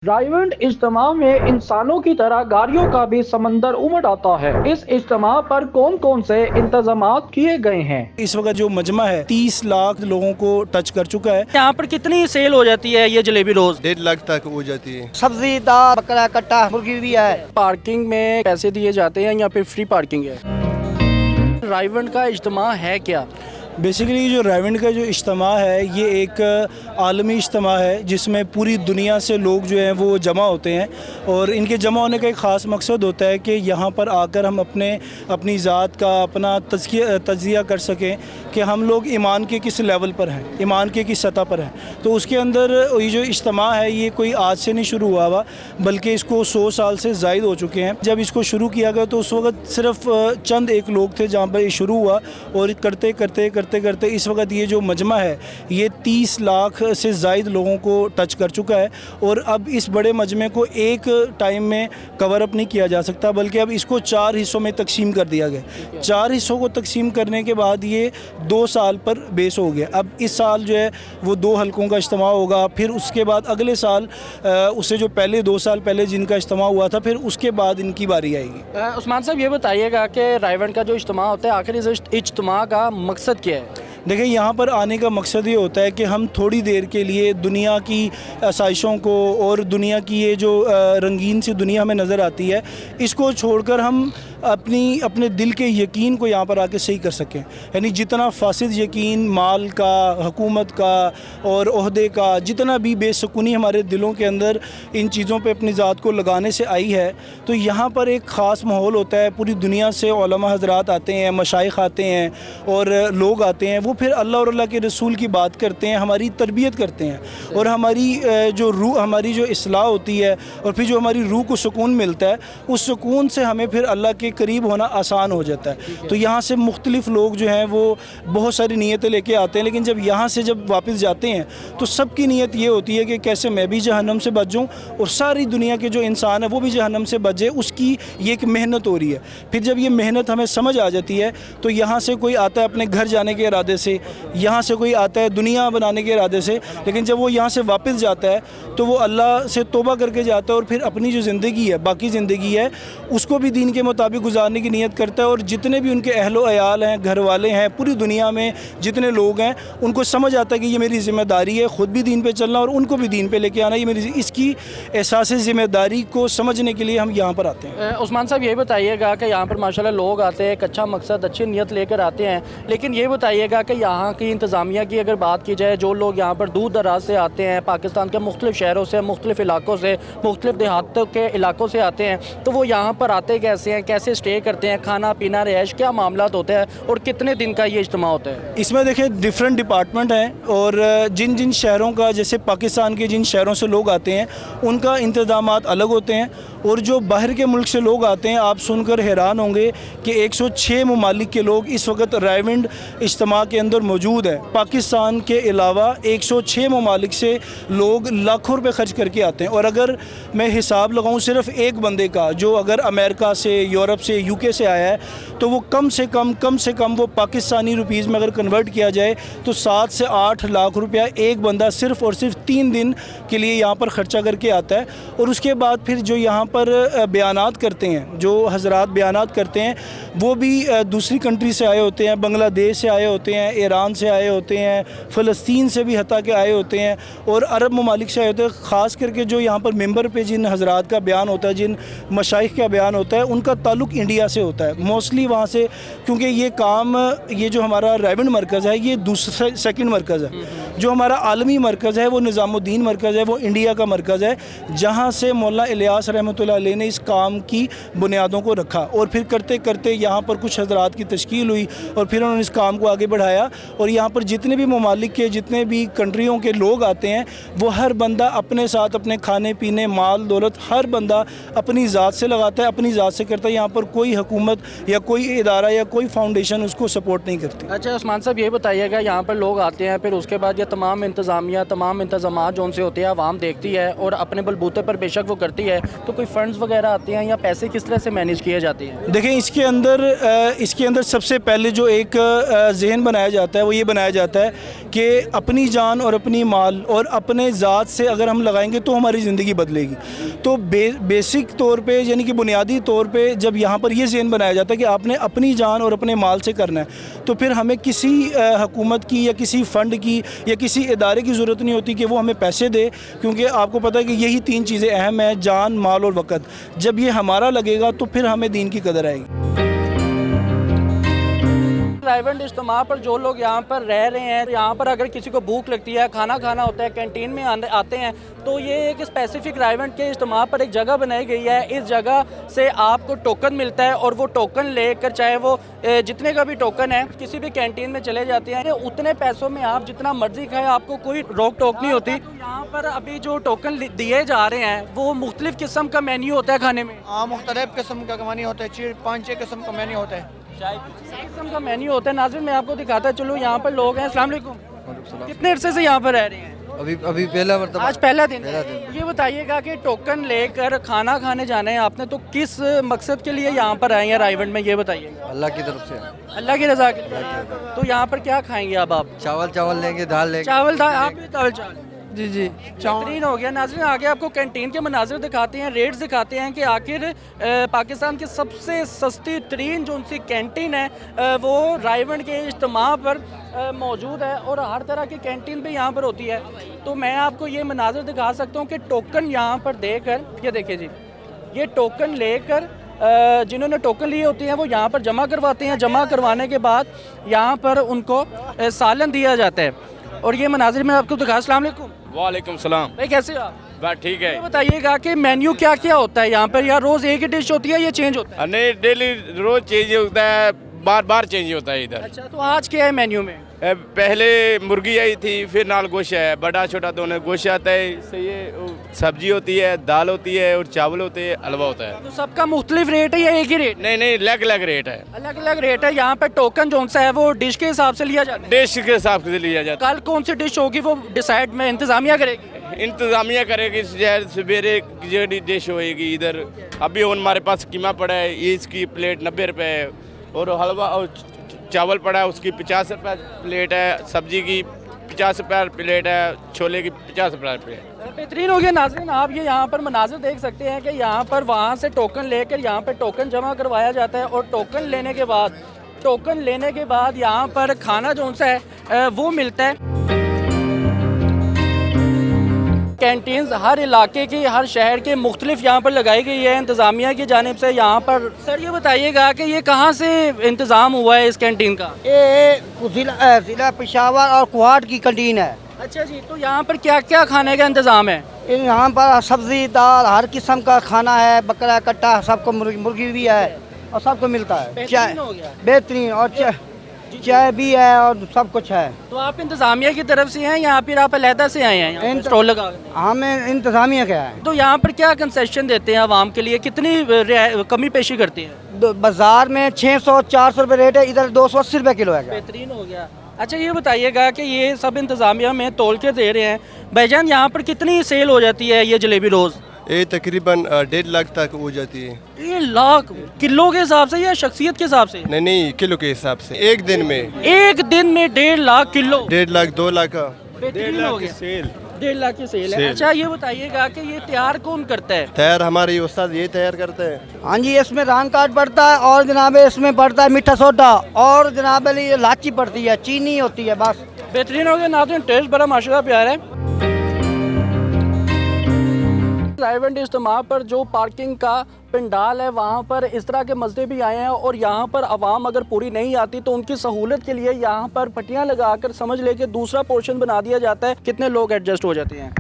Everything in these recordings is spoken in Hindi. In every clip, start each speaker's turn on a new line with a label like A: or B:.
A: राइवंड इज्तिमा में इंसानों की तरह गाड़ियों का भी समंदर उमड़ आता है। इस इज्तिमा पर कौन कौन से इंतजामात किए गए हैं?
B: इस वक्त जो मजमा है 30 लाख लोगों को टच कर चुका है।
C: यहाँ पर कितनी सेल हो जाती है ये जलेबी रोज?
D: 1.5 लाख तक हो जाती है।
E: सब्जी, दाल, बकरा, कट्टा, मुर्गी भी है।
C: पार्किंग में पैसे दिए जाते हैं या फिर फ्री पार्किंग है? राइवंड का इज्तिमा है क्या?
B: बेसिकली जो राइवंड का जो इज्तिमा है ये एक आलमी इज्तिमा है जिसमें पूरी दुनिया से लोग जो हैं वो जमा होते हैं और इनके जमा होने का एक ख़ास मकसद होता है कि यहाँ पर आकर हम अपनी ज़ात का अपना तज़किया कर सकें कि हम लोग ईमान के किस लेवल पर हैं, ईमान के किस सतह पर हैं। तो उसके अंदर ये जो इज्तिमा है ये कोई आज से नहीं शुरू हुआ हुआ, बल्कि इसको 100 साल से ज़ायद हो चुके हैं। जब इसको शुरू किया गया तो उस वक्त सिर्फ चंद एक लोग थे जहाँ पर ये शुरू हुआ और करते करते इस वक्त ये जो मजमा है ये 30 लाख से ज़ायद लोगों को टच कर चुका है। और अब इस बड़े मजमे को एक टाइम में कवर अप नहीं किया जा सकता, बल्कि अब इसको 4 हिस्सों में तकसीम कर दिया गया। 4 हिस्सों को तकसीम करने के बाद ये 2 साल पर बेस हो गया। अब इस साल जो है वो 2 हलकों का इज्तिमा होगा, फिर उसके बाद अगले साल उससे जो पहले 2 साल पहले जिनका इज्तिमा हुआ था फिर उसके बाद इनकी बारी आएगी।
C: उस्मान साहब ये बताइएगा कि राइवंड का जो इज्तिमा होता है आखिर इस इज्तिमा का मकसद क्या है?
B: देखिए यहाँ पर आने का मकसद ये होता है कि हम थोड़ी देर के लिए दुनिया की आसाइशों को और दुनिया की ये जो रंगीन सी दुनिया हमें नज़र आती है इसको छोड़कर हम अपने दिल के यकीन को यहाँ पर आके सही कर सकें। यानी जितना फासिद यकीन माल का, हुकूमत का और ओहदे का, जितना भी बेसुकूनी हमारे दिलों के अंदर इन चीज़ों पे अपनी ज़ात को लगाने से आई है, तो यहाँ पर एक ख़ास माहौल होता है। पूरी दुनिया से उलमा हज़रात आते हैं, मशाइख आते हैं और लोग आते हैं। वो फिर अल्लाह और अल्लाह के रसूल की बात करते हैं, हमारी तरबियत करते हैं और हमारी जो रूह, हमारी जो इस्लाह होती है और फिर जो हमारी रूह को सुकून मिलता है, उस सुकून से हमें फिर अल्लाह के करीब होना आसान हो जाता है। तो यहाँ से मुख्तलिफ लोग जो हैं वो बहुत सारी नीयतें लेके आते हैं, लेकिन जब यहाँ से जब वापस जाते हैं तो सबकी नीयत ये होती है कि कैसे मैं भी जहन्नम से बच जाऊँ और सारी दुनिया के जो इंसान है वो भी जहन्नम से बच जाए। उसकी ये एक मेहनत हो रही है। फिर जब ये मेहनत हमें समझ आ जाती है तो यहाँ से कोई आता है अपने घर जाने के इरादे से, यहाँ से कोई आता है दुनिया बनाने के इरादे से, लेकिन जब वो यहाँ से वापस जाता है तो वो अल्लाह से तौबा करके जाता है और फिर अपनी जो ज़िंदगी है, बाकी ज़िंदगी है, उसको भी दीन के मुताबिक गुजारने की नीयत करता है। और जितने भी उनके अहलो अयाल हैं, घर वाले हैं, पूरी दुनिया में जितने लोग हैं उनको समझ आता है कि ये मेरी ज़िम्मेदारी है ख़ुद भी दीन पे चलना और उनको भी दीन पे लेके आना, ये मेरी इसकी एहसास ज़िम्मेदारी को समझने के लिए हम यहाँ पर आते हैं।
C: उस्मान साहब ये बताइएगा कि यहाँ पर माशाल्लाह लोग आते हैं, एक अच्छा मकसद, अच्छी नीयत लेकर आते हैं, लेकिन ये बताइएगा कि यहाँ की इंतज़ामिया की अगर बात की जाए, जो लोग यहाँ पर दूर दराज से आते हैं, पाकिस्तान के मुख्तलिफ़ शहरों से, मुख्तलिफ़ इलाकों से, मुख्तलिफ़ देहातों के इलाकों से आते हैं, तो वो यहाँ पर आते कैसे हैं, कैसे स्टे करते हैं, खाना पीना, रिहाइश, क्या मामलात होते हैं और कितने दिन का ये इज्तिमा होता है?
B: इसमें देखिए डिफरेंट डिपार्टमेंट हैं और जिन जिन शहरों का, जैसे पाकिस्तान के जिन शहरों से लोग आते हैं उनका इंतज़ामात अलग होते हैं और जो बाहर के मुल्क से लोग आते हैं, आप सुनकर हैरान होंगे कि 106 ममालिक के लोग इस वक्त राइवंड इज्तिमा के अंदर मौजूद है। पाकिस्तान के अलावा 106 ममालिक से लोग लाखों रुपए खर्च करके आते हैं। और अगर मैं हिसाब लगाऊं सिर्फ एक बंदे का, जो अगर अमेरिका से, यूरोप से, यूके से आया है, तो वो कम से कम वो पाकिस्तानी रुपीज़ में अगर कन्वर्ट किया जाए तो 7 से 8 लाख रुपया एक बंदा सिर्फ़ और सिर्फ 3 दिन के लिए यहाँ पर ख़र्चा करके आता है। और उसके बाद फिर जो यहाँ पर बयानात करते हैं, जो हज़रात बयानात करते हैं, वो भी दूसरी कंट्री से आए होते हैं, बांग्लादेश से आए होते हैं, ईरान से आए होते हैं, फ़लस्तीन से भी हता के आए होते हैं और अरब ममालिक से आए होते हैं। ख़ास करके जो यहाँ पर मेंबर पे जिन हज़रात का बयान होता है, जिन मशाइख का बयान होता है, उनका ताल्लुक़ इंडिया से होता है मोस्टली वहाँ से, क्योंकि ये जो हमारा राइवंड मरकज़ है ये दूसरा सेकंड मरकज़ है। जो हमारा आलमी मरकज़ है वो निज़ामुद्दीन मरकज़ है, वो इंडिया का मरकज़ है, जहाँ से मौलाना इलियास रहमतुल्लाह अलैह ने इस काम की बुनियादों को रखा। और फिर करते करते यहाँ पर कुछ हज़रात की तश्कील हुई और फिर उन्होंने इस काम को आगे बढ़ाया। और यहाँ पर जितने भी ममालिक के, जितने भी कंट्रियों के लोग आते हैं, वो हर बंदा अपने साथ अपने खाने पीने, माल दौलत, हर बंदा अपनी ज़ात से लगाता है, अपनी ज़ात से करता है। यहाँ पर कोई हुकूमत या कोई इदारा या कोई फाउंडेशन उसको सपोर्ट नहीं करती।
C: अच्छा उस्मान साहब ये बताइएगा, यहाँ पर लोग आते हैं, फिर उसके बाद ये तमाम इंतज़ामिया, तमाम इंतज़ामात जो उनसे होते हैं आवाम देखती है और अपने बलबूते पर बेशक वो करती है, तो कोई फ़ंड्स वगैरह आते हैं या पैसे किस तरह से मैनेज किए जाते हैं?
B: देखें इसके अंदर सबसे पहले जो एक जहन बनाया जाता है वो ये बनाया जाता है कि अपनी जान और अपनी माल और अपने ज़ात से अगर हम लगाएंगे तो हमारी ज़िंदगी बदलेगी। तो बेसिक तौर पे यानी कि बुनियादी तौर पे जब यहाँ पर ये ज़हन बनाया जाता है कि आपने अपनी जान और अपने माल से करना है, तो फिर हमें किसी हुकूमत की या किसी फ़ंड की या किसी इदारे की ज़रूरत नहीं होती कि वो हमें पैसे दे, क्योंकि आपको पता है कि यही 3 चीज़ें अहम हैं, जान, माल और वक़्त। जब ये हमारा लगेगा तो फिर हमें दीन की कदर आएगी।
C: रायवंड इज्तिमा पर जो लोग यहाँ पर रह रहे हैं, यहाँ पर अगर किसी को भूख लगती है, खाना खाना होता है, कैंटीन में आते हैं, तो ये एक स्पेसिफिक रायवंड के इज्तिमा पर एक जगह बनाई गई है। इस जगह से आपको टोकन मिलता है और वो टोकन लेकर, चाहे वो जितने का भी टोकन है, किसी भी कैंटीन में चले जाते हैं, उतने पैसों में आप जितना मर्जी खाएं, आपको कोई रोक टोक नहीं होती। तो यहाँ पर अभी जो टोकन दिए जा रहे हैं वो मुख्तलिफ किस्म का मेन्यू होता है खाने में।
E: हाँ, मुख्तलिफ किस्म का मेन्यू होता है, 5-6 किस्म का मेन्यू होता है।
C: किस्म का मेन्यू होता है। नाज़रीन मैं आपको दिखाता चलो, यहाँ पर लोग हैं। अस्सलाम वालेकुम। कितने अरसे से यहाँ पर रह रहे हैं?
E: अभी पहला मरतबा।
C: आज पहला दिन है। ये बताइएगा कि टोकन लेकर खाना खाने जाना है आपने, तो किस मकसद के लिए यहाँ पर आए हैं रायवंड में, ये बताइएए।
E: अल्लाह की तरफ से।
C: अल्लाह की रज़ा के लिए। तो यहाँ पर क्या खाएंगे अब आप?
E: चावल लेंगे, दाल लेंगे।
C: चावल दाल, आप भी दाल चावल?
E: जी।
C: बेहतरीन हो गया। नाज़रीन आगे आपको कैंटीन के मनाजिर दिखाते हैं, रेट्स दिखाते हैं कि आखिर पाकिस्तान की सबसे सस्ती तरीन जो उनकी कैंटीन है वो रायवंड के इज्तिमा पर मौजूद है और हर तरह की कैंटीन भी यहाँ पर होती है। तो मैं आपको ये मनाजिर दिखा सकता हूँ कि टोकन यहाँ पर देकर, ये देखिए जी, ये टोकन लेकर जिन्होंने टोकन लिए होते हैं वो यहाँ पर जमा करवाते हैं। जमा करवाने के बाद यहाँ पर उनको सालन दिया जाता है। और ये मनाजिर में आपको दिखा। अस्सलाम वालेकुम।
D: वालेकुम सलाम।
C: भाई कैसे हो आप?
D: बस ठीक है।
C: ये बताइएगा कि मेन्यू क्या क्या होता है यहाँ पर, या रोज़ एक ही डिश होती है, ये चेंज होता है?
D: नहीं, डेली रोज चेंज होता है, बार बार चेंज होता है इधर।
C: अच्छा, तो आज क्या है मेन्यू में?
D: पहले मुर्गी आई थी, फिर नाल गोश्त है, बड़ा छोटा दोनों गोश्त आता है, इससे ये सब्जी होती है, दाल होती है और चावल होते हैं, हलवा होता है।
C: तो सबका मुख्तलिफ रेट है या एक ही रेट?
D: नहीं, अलग अलग रेट है।
C: अलग अलग रेट है। यहाँ पर टोकन जो सा है वो डिश के हिसाब से लिया जाता है।
D: डिश के हिसाब से लिया जाता
C: कल कौन सी डिश होगी वो डिसाइड में इंतजामिया करेगी?
D: है। इंतजामिया करेगी, सवेरे जो डिश होएगी इधर। अभी हमारे पास कीमा पड़ा है, इसकी प्लेट 90 रुपये है, और हलवा और चावल पड़ा है उसकी 50 रुपये प्लेट है, सब्जी की 50 रुपये प्लेट है, छोले की 50 रुपये प्लेट।
C: बेहतरीन हो गया। नाज़रीन आप ये यहाँ पर मनाजिर देख सकते हैं कि यहाँ पर वहाँ से टोकन लेकर यहाँ पर टोकन जमा करवाया जाता है और टोकन लेने के बाद यहाँ पर खाना जो सा है वो मिलता है। कैंटीन्स हर इलाके की, हर शहर के मुख्तलिफ यहाँ पर लगाई गई है इंतज़ामिया की जानिब से। यहाँ पर सर ये बताइएगा कि ये कहाँ से इंतज़ाम हुआ है इस कैंटीन का?
E: ये ज़िला पेशावर और कुहाट की कैंटीन है।
C: अच्छा जी, तो यहाँ पर क्या क्या खाने का इंतज़ाम है?
E: यहाँ पर सब्जी, दाल, हर किस्म का खाना है, बकरा कट्टा, सबको मुर्गी भी है और सबको मिलता है। चाय बेहतरीन, और चाय भी है और सब कुछ है।
C: तो आप इंतज़ामिया की तरफ से हैं या फिर आप अलहदा से आए हैं स्टॉल लगा?
E: हमें इंतज़ामिया क्या है।
C: तो यहाँ पर क्या कंसेशन देते हैं आवाम के लिए, कितनी कमी पेशी करती है?
E: बाजार में 600-400 रुपये रेट है, इधर 280 रुपये किलो है।
C: बेहतरीन हो गया। अच्छा ये बताइएगा कि ये सब इंतज़ामिया में तोल के दे रहे हैं भाईजान, यहाँ पर कितनी सेल हो जाती है ये जलेबी रोज़?
F: ये तकरीबन 1.5 लाख तक हो जाती है।
C: 1 लाख किलो के हिसाब से या शख्सियत के हिसाब से?
F: नहीं, किलो के हिसाब से। एक दिन में
C: 1.5 लाख किलो।
F: 1.5 लाख 2 लाख का।
C: बेहतरीन हो गया। 1.5 लाख की सेल है। अच्छा ये बताइएगा कि ये तैयार कौन करता है?
F: तैयार हमारे उस्ताद ये तैयार करते हैं।
E: हाँ जी, इसमें रान कार्ड पड़ता है और जनाब इसमें पड़ता है मीठा सोडा और जनाब ये इलायची पड़ती है, चीनी होती है, बस।
C: बेहतरीन हो गया। नाज़रीन टेस्ट बड़ा माशाल्लाह प्यारा है। रायवंड इज्तिमा पर जो पार्किंग का पंडाल है वहाँ पर इस तरह के मसले भी आए हैं और यहाँ पर आवाम अगर पूरी नहीं आती तो उनकी सहूलत के लिए यहाँ पर पट्टियाँ लगाकर समझ ले कि दूसरा पोर्शन बना दिया जाता है। कितने लोग एडजस्ट हो जाते हैं?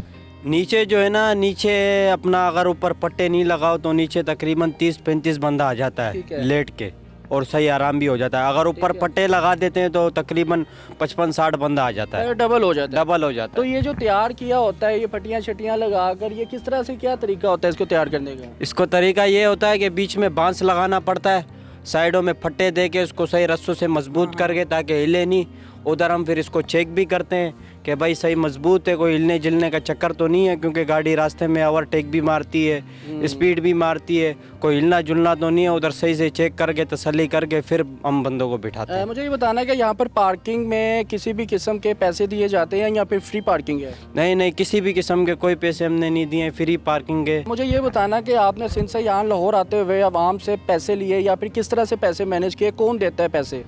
G: नीचे जो है ना, नीचे अपना अगर ऊपर पट्टे नहीं लगाओ तो नीचे तकरीबन 30-35 बंदा आ जाता है लेट के, और सही आराम भी हो जाता है। अगर ऊपर पट्टे लगा देते हैं तो तकरीबन 55-60 बंदा आ जाता है,
C: डबल हो जाता है।
G: डबल हो जाता
C: तो
G: है।
C: ये जो तैयार किया होता है, ये पट्टियाँ छटियाँ लगाकर, ये किस तरह से, क्या तरीका होता है इसको तैयार करने का?
G: इसको तरीका ये होता है कि बीच में बांस लगाना पड़ता है, साइडों में फट्टे दे के उसको सही रस्सों से मजबूत करके ताकि हिले नहीं, उधर हम फिर इसको चेक भी करते हैं कि भाई सही मजबूत है, कोई हिलने जिलने का चक्कर तो नहीं है, क्योंकि गाड़ी रास्ते में ओवरटेक भी मारती है, स्पीड भी मारती है, कोई हिलना जुलना तो नहीं है। उधर सही से चेक करके तसल्ली करके फिर हम बंदों को बिठाते हैं।
C: मुझे ये बताना है कि यहाँ पर पार्किंग में किसी भी किस्म के पैसे दिए जाते हैं या फिर फ्री पार्किंग है?
G: नहीं नहीं, किसी भी किस्म के कोई पैसे हमने नहीं दिए, फ्री पार्किंग है।
C: मुझे ये बताना कि आपने सिंध से यहाँ लाहौर आते हुए आवाम से पैसे लिए या फिर किस तरह से पैसे मैनेज किए, कौन देता है पैसे?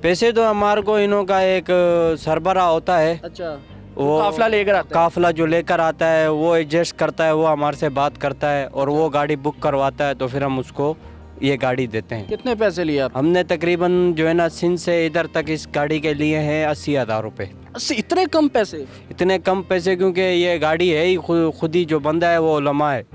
G: पैसे तो हमारे को इन्हों का एक सरबराह होता है,
C: अच्छा,
G: वो
C: काफिला लेकर आता है?
G: काफिला जो लेकर आता है वो एडजस्ट करता है, वो हमारे से बात करता है और वो गाड़ी बुक करवाता है, तो फिर हम उसको ये गाड़ी देते हैं।
C: कितने पैसे लिए आप?
G: हमने तकरीबन जो है ना सिंध से इधर तक इस गाड़ी के लिए हैं 80,000 रुपये।
C: इतने कम पैसे?
G: इतने कम पैसे क्योंकि ये गाड़ी है ही खुद ही जो बंदा है वो उलमा है।